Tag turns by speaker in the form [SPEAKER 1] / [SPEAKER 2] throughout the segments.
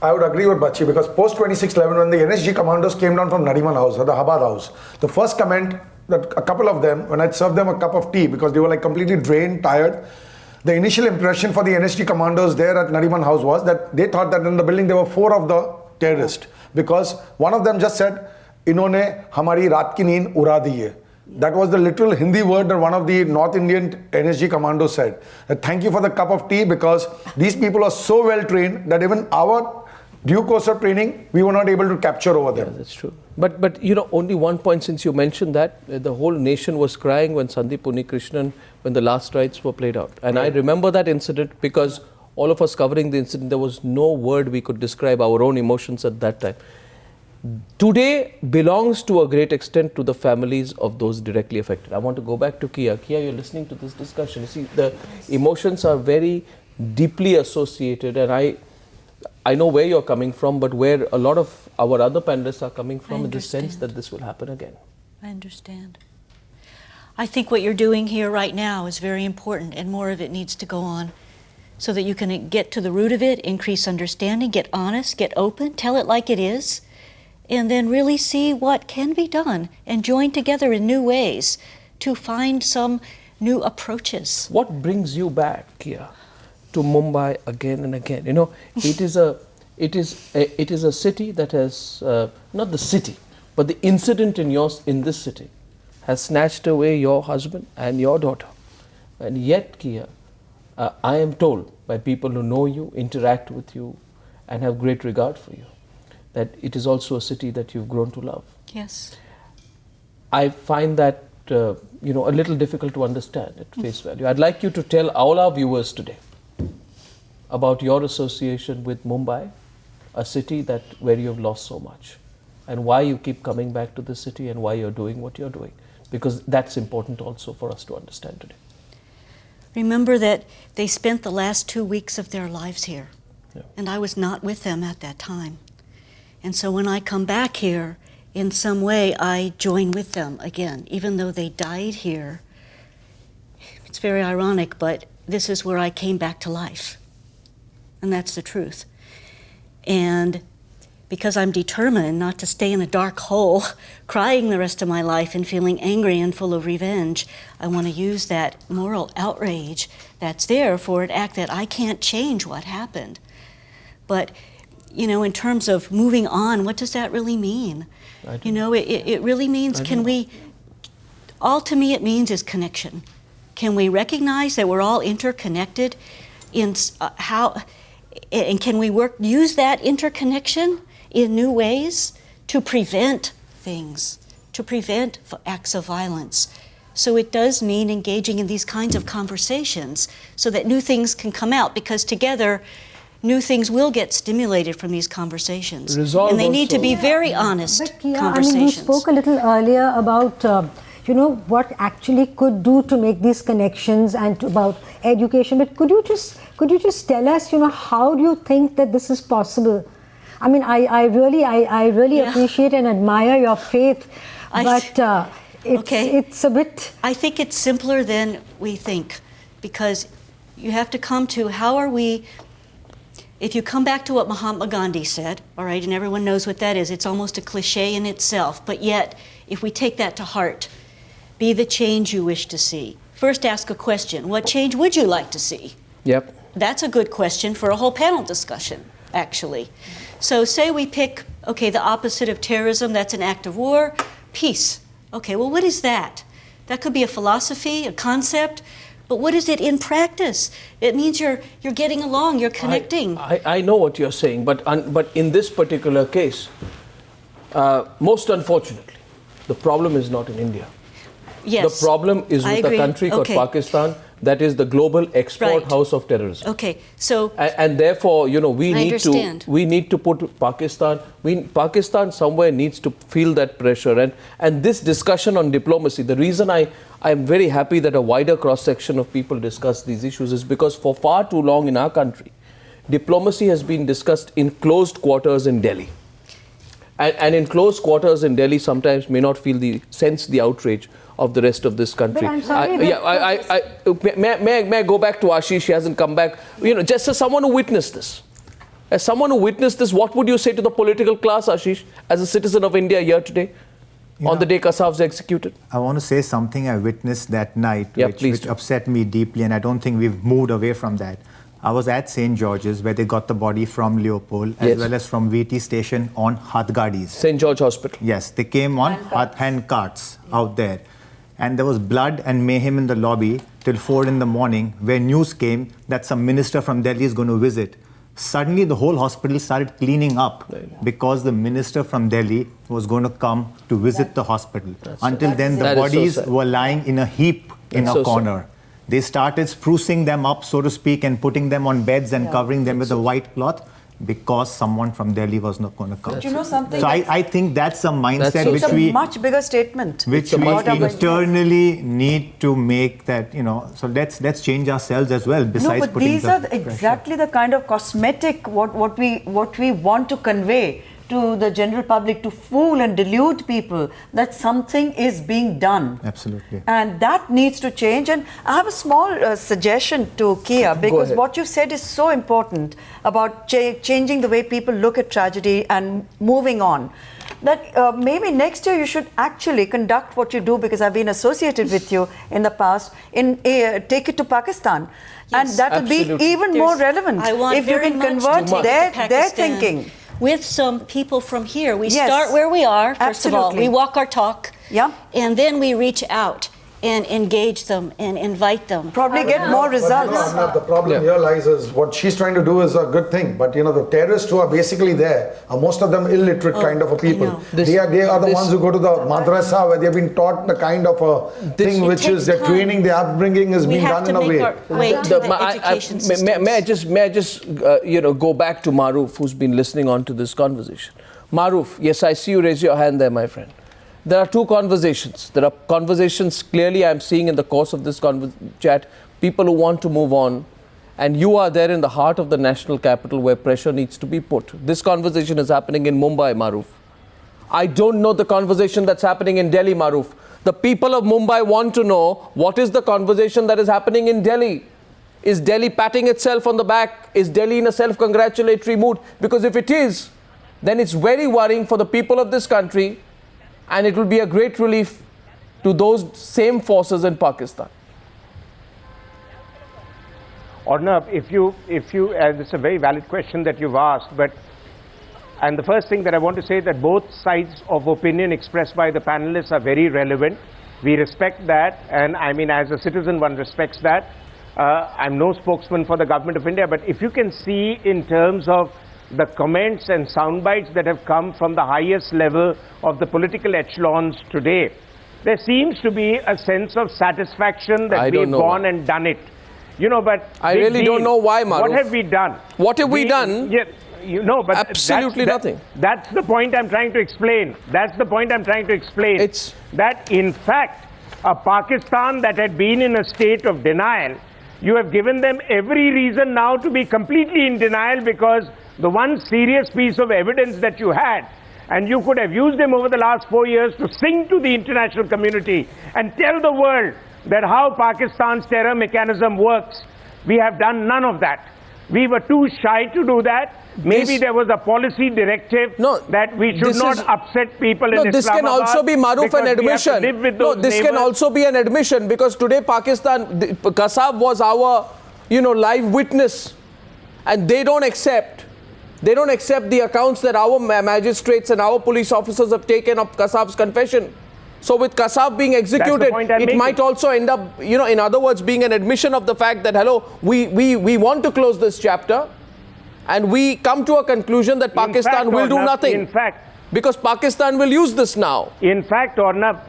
[SPEAKER 1] I would agree with Bachi because post 26/11, when the NSG commandos came down from Nariman House or the Habad House, the first comment that a couple of them, when I'd served them a cup of tea because they were like completely drained, tired, the initial impression for the NSG commandos there at Nariman House was that they thought that in the building there were 4 of the terrorists because one of them just said, "Inhone hamari raat ki neend ura di hai." That was the literal Hindi word that one of the North Indian NSG commandos said. Thank you for the cup of tea because these people are so well trained that even our due course of training, we were not able to capture over them.
[SPEAKER 2] Yeah, that's true. But you know, only one point since you mentioned that, the whole nation was crying when Sandeep Unnikrishnan, when the last rites were played out. And right. I remember that incident because all of us covering the incident, there was no word we could describe our own emotions at that time. Today belongs to a great extent to the families of those directly affected. I want to go back to Kia. Kia, you're listening to this discussion. You see, the emotions are very deeply associated, and I know where you're coming from, but where a lot of our other panelists are coming from in the sense that this will happen again.
[SPEAKER 3] I understand. I think what you're doing here right now is very important, and more of it needs to go on so that you can get to the root of it, increase understanding, get honest, get open, tell it like it is, and then really see what can be done and join together in new ways to find some new approaches.
[SPEAKER 2] What brings you back, Kia, to Mumbai again and again? You know, it is a city that has, not the city, but the incident in this city has snatched away your husband and your daughter. And yet, Kia, I am told by people who know you, interact with you, and have great regard for you, that it is also a city that you've grown to love.
[SPEAKER 3] Yes.
[SPEAKER 2] I find that, a little difficult to understand at face value. I'd like you to tell all our viewers today about your association with Mumbai, a city where you have lost so much, and why you keep coming back to the city and why you're doing what you're doing, because that's important also for us to understand today.
[SPEAKER 3] Remember that they spent the last 2 weeks of their lives here, and I was not with them at that time. And so when I come back here, in some way I join with them again, even though they died here. It's very ironic, but this is where I came back to life. And that's the truth. And because I'm determined not to stay in a dark hole, crying the rest of my life and feeling angry and full of revenge, I want to use that moral outrage that's there for an act that I can't change what happened. But, in terms of moving on, what does that really mean? It really means, all to me it means is connection. Can we recognize that we're all interconnected in and can we use that interconnection in new ways to prevent things, to prevent acts of violence? So it does mean engaging in these kinds of conversations so that new things can come out, because together new things will get stimulated from these conversations. And they need to be very honest conversations.
[SPEAKER 4] You spoke a little earlier about what actually could do to make these connections and about education. But could you just tell us, how do you think that this is possible? I mean, I really appreciate and admire your faith, but it's a bit.
[SPEAKER 3] I think it's simpler than we think, because you have to come to how are we. If you come back to what Mahatma Gandhi said, all right, and everyone knows what that is, it's almost a cliche in itself, but yet, if we take that to heart, be the change you wish to see. First ask a question, what change would you like to see?
[SPEAKER 2] Yep.
[SPEAKER 3] That's a good question for a whole panel discussion, actually. So say we pick, the opposite of terrorism, that's an act of war, peace. Okay, well, what is that? That could be a philosophy, a concept, but what is it in practice? It means you're getting along, you're connecting.
[SPEAKER 2] I know what you're saying, but in this particular case, most unfortunately, the problem is not in India.
[SPEAKER 3] Yes.
[SPEAKER 2] The problem is with a country called Pakistan that is the global export house of terrorism.
[SPEAKER 3] Okay, so
[SPEAKER 2] and therefore, we need to put Pakistan. Pakistan somewhere needs to feel that pressure, and this discussion on diplomacy. The reason I am very happy that a wider cross section of people discuss these issues is because for far too long in our country, diplomacy has been discussed in closed quarters in Delhi. And in close quarters in Delhi sometimes may not sense the outrage of the rest of this country.
[SPEAKER 4] But I'm sorry,
[SPEAKER 2] may I go back to Ashish? She hasn't come back. Just as someone who witnessed this. As someone who witnessed this, what would you say to the political class, Ashish, as a citizen of India here today, on the day Kasav's executed?
[SPEAKER 5] I want to say something I witnessed that night,
[SPEAKER 2] Yeah,
[SPEAKER 5] which upset me deeply, and I don't think we've moved away from that. I was at St. George's, where they got the body from Leopold, as well as from VT station on Hathgadis.
[SPEAKER 2] St. George Hospital.
[SPEAKER 5] Yes, they came on hand carts out there. And there was blood and mayhem in the lobby till 4 in the morning, where news came that some minister from Delhi is going to visit. Suddenly, the whole hospital started cleaning up because the minister from Delhi was going to come to visit the hospital. Until then, the bodies were lying in a heap in a corner. They started sprucing them up, so to speak, and putting them on beds and covering them with a white cloth because someone from Delhi was not going to come.
[SPEAKER 6] But you know something?
[SPEAKER 5] So I think that's a mindset
[SPEAKER 6] It's a much bigger statement.
[SPEAKER 5] which we internally need to make that, so let's change ourselves as well, besides
[SPEAKER 6] No, but
[SPEAKER 5] putting
[SPEAKER 6] these are exactly the kind of cosmetic what we want to convey to the general public, to fool and delude people that something is being done.
[SPEAKER 5] Absolutely.
[SPEAKER 6] And that needs to change. And I have a small suggestion to Kia, because what you said is so important about changing the way people look at tragedy and moving on. That maybe next year you should actually conduct what you do, because I've been associated with you in the past, take it to Pakistan.
[SPEAKER 3] Yes,
[SPEAKER 6] and that will be even more relevant if you can convert their thinking.
[SPEAKER 3] With some people from here. We start where we are, first of all. We walk our talk.
[SPEAKER 6] Yeah.
[SPEAKER 3] And then we reach out and engage them and invite them.
[SPEAKER 6] Probably get more results.
[SPEAKER 1] The problem here lies is what she's trying to do is a good thing, but the terrorists who are basically there are most of them illiterate kind of a people. They are the ones who go to the madrasa where they've been taught the kind of a thing which is their training, their upbringing is being done in a way.
[SPEAKER 3] We have to make our way to the education system.
[SPEAKER 2] May I just go back to Maruf, who's been listening on to this conversation. Maruf, yes, I see you raise your hand there, my friend. There are two conversations. There are conversations clearly I'm seeing in the course of this chat, people who want to move on, and you are there in the heart of the national capital where pressure needs to be put. This conversation is happening in Mumbai, Maruf. I don't know the conversation that's happening in Delhi, Maruf. The people of Mumbai want to know what is the conversation that is happening in Delhi. Is Delhi patting itself on the back? Is Delhi in a self-congratulatory mood? Because if it is, then it's very worrying for the people of this country, and it will be a great relief to those same forces in Pakistan.
[SPEAKER 7] Arnab, if you, it's a very valid question that you've asked, and the first thing that I want to say is that both sides of opinion expressed by the panelists are very relevant. We respect that, and I mean, as a citizen, one respects that. I'm no spokesman for the government of India, but if you can see in terms of the comments and sound bites that have come from the highest level of the political echelons today, there seems to be a sense of satisfaction that we've gone and done it. But
[SPEAKER 2] I really don't know why, Maruf.
[SPEAKER 7] What have we done?
[SPEAKER 2] What have we done?
[SPEAKER 7] Yeah, but
[SPEAKER 2] absolutely nothing.
[SPEAKER 7] That's the point I'm trying to explain. That's the point I'm trying to explain.
[SPEAKER 2] It's
[SPEAKER 7] that, in fact, a Pakistan that had been in a state of denial, you have given them every reason now to be completely in denial, because the one serious piece of evidence that you had, and you could have used them over the last 4 years to sing to the international community and tell the world that how Pakistan's terror mechanism works. We have done none of that. We were too shy to do that. Maybe there was a policy directive that we should not upset people in Islamabad.
[SPEAKER 2] This can also be, Maruf, an admission. This can also be an admission, because today Pakistan, Kasav was our, live witness, and they don't accept the accounts that our magistrates and our police officers have taken of Kasav's confession. So with Kasav being executed, it might also end up, in other words, being an admission of the fact that, we want to close this chapter, and we come to a conclusion that Pakistan will do nothing.
[SPEAKER 7] In fact,
[SPEAKER 2] because Pakistan will use this now.
[SPEAKER 7] In fact, Arnab,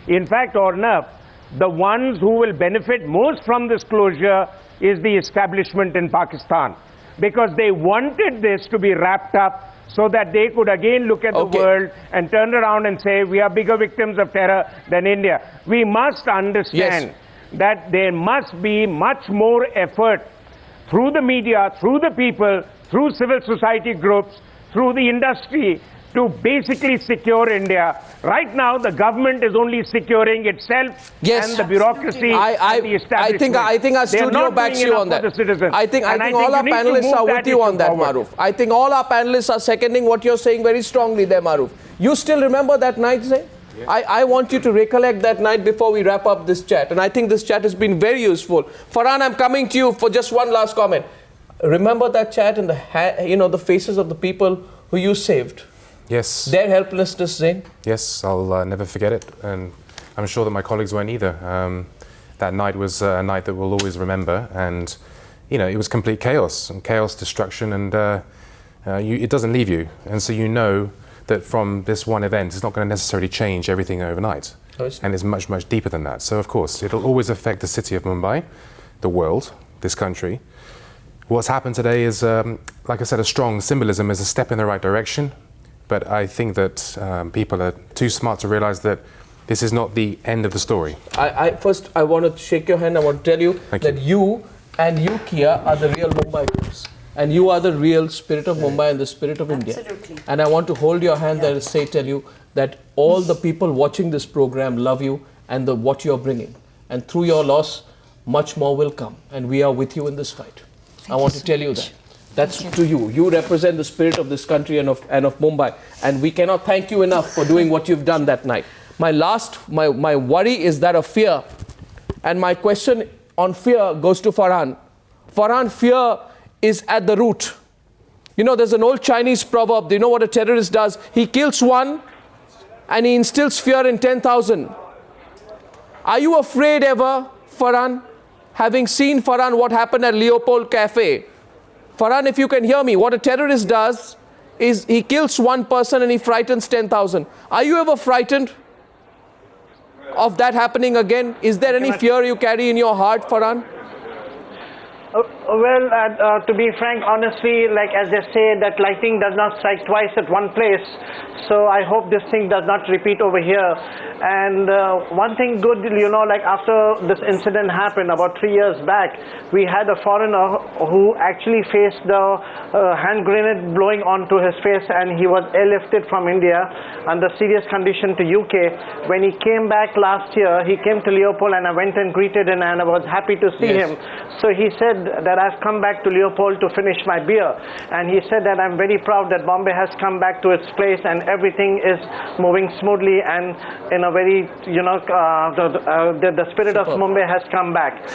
[SPEAKER 7] the ones who will benefit most from this closure is the establishment in Pakistan, because they wanted this to be wrapped up so that they could again look at the world and turn around and say, we are bigger victims of terror than India. We must understand that there must be much more effort through the media, through the people, through civil society groups, through the industry, to basically secure India. Right now, the government is only securing itself and the bureaucracy and the establishment.
[SPEAKER 2] I think our studio backs you on that. I think all our panelists are with you on that, Maruf. I think all our panelists are seconding what you're saying very strongly there, Maruf. You still remember that night, Zain? Yes. I want you to recollect that night before we wrap up this chat. And I think this chat has been very useful. Farhan, I'm coming to you for just one last comment. Remember that chat and the faces of the people who you saved?
[SPEAKER 8] Yes.
[SPEAKER 2] Their helplessness, Zain?
[SPEAKER 8] Yes, I'll never forget it. And I'm sure that my colleagues won't either. That night was a night that we'll always remember. And, it was complete chaos, destruction, and it doesn't leave you. And so you know that from this one event, it's not going to necessarily change everything overnight. And it's much, much deeper than that. So, of course, it'll always affect the city of Mumbai, the world, this country. What's happened today is, like I said, a strong symbolism, is a step in the right direction. But I think that people are too smart to realize that this is not the end of the story.
[SPEAKER 2] First, I want to shake your hand. I want to tell you you and you, Kia, are the real Mumbaikars. And you are the real spirit of Mumbai and the spirit of India.
[SPEAKER 6] Absolutely.
[SPEAKER 2] And I want to hold your hand there and tell you that all the people watching this program love you and what you're bringing. And through your loss, much more will come. And we are with you in this fight. I want to tell you that. That's to you. You represent the spirit of this country and of Mumbai. And we cannot thank you enough for doing what you've done that night. My worry is that of fear. And my question on fear goes to Farhan. Farhan, fear is at the root. There's an old Chinese proverb. Do you know what a terrorist does? He kills one and he instills fear in 10,000. Are you afraid ever, Farhan? Having seen, Farhan, what happened at Leopold Cafe. Farhan, if you can hear me, what a terrorist does is he kills one person and he frightens 10,000. Are you ever frightened of that happening again? Is there any fear you carry in your heart, Farhan?
[SPEAKER 9] To be frank, honestly, like as they say, that lightning does not strike twice at one place. So I hope this thing does not repeat over here. And one thing good, like after this incident happened about 3 years back, we had a foreigner who actually faced the hand grenade blowing onto his face, and he was airlifted from India under serious condition to UK. When he came back last year, he came to Leopold and I went and greeted him and I was happy to see him. So he said that I've come back to Leopold to finish my beer, and he said that I'm very proud that Bombay has come back to its place and everything is moving smoothly and in a very, the spirit of Mumbai has come back.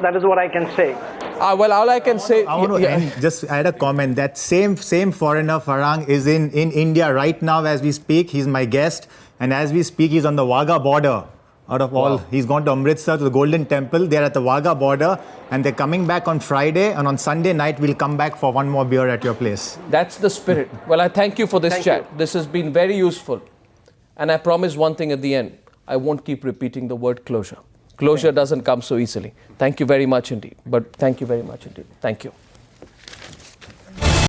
[SPEAKER 9] That is what I can say.
[SPEAKER 2] Well, all I can say...
[SPEAKER 5] I want to just add a comment. That same foreigner, Farhan, is in India right now as we speak. He's my guest, and as we speak, he's on the Wagah border. Out of all, he's gone to Amritsar, to the Golden Temple. They're at the Wagah border, and they're coming back on Friday. And on Sunday night, we'll come back for one more beer at your place.
[SPEAKER 2] That's the spirit. Well, I thank you for this chat. This has been very useful. And I promise one thing at the end. I won't keep repeating the word closure. Closure doesn't come so easily. Thank you very much indeed. Thank you very much indeed. Thank you.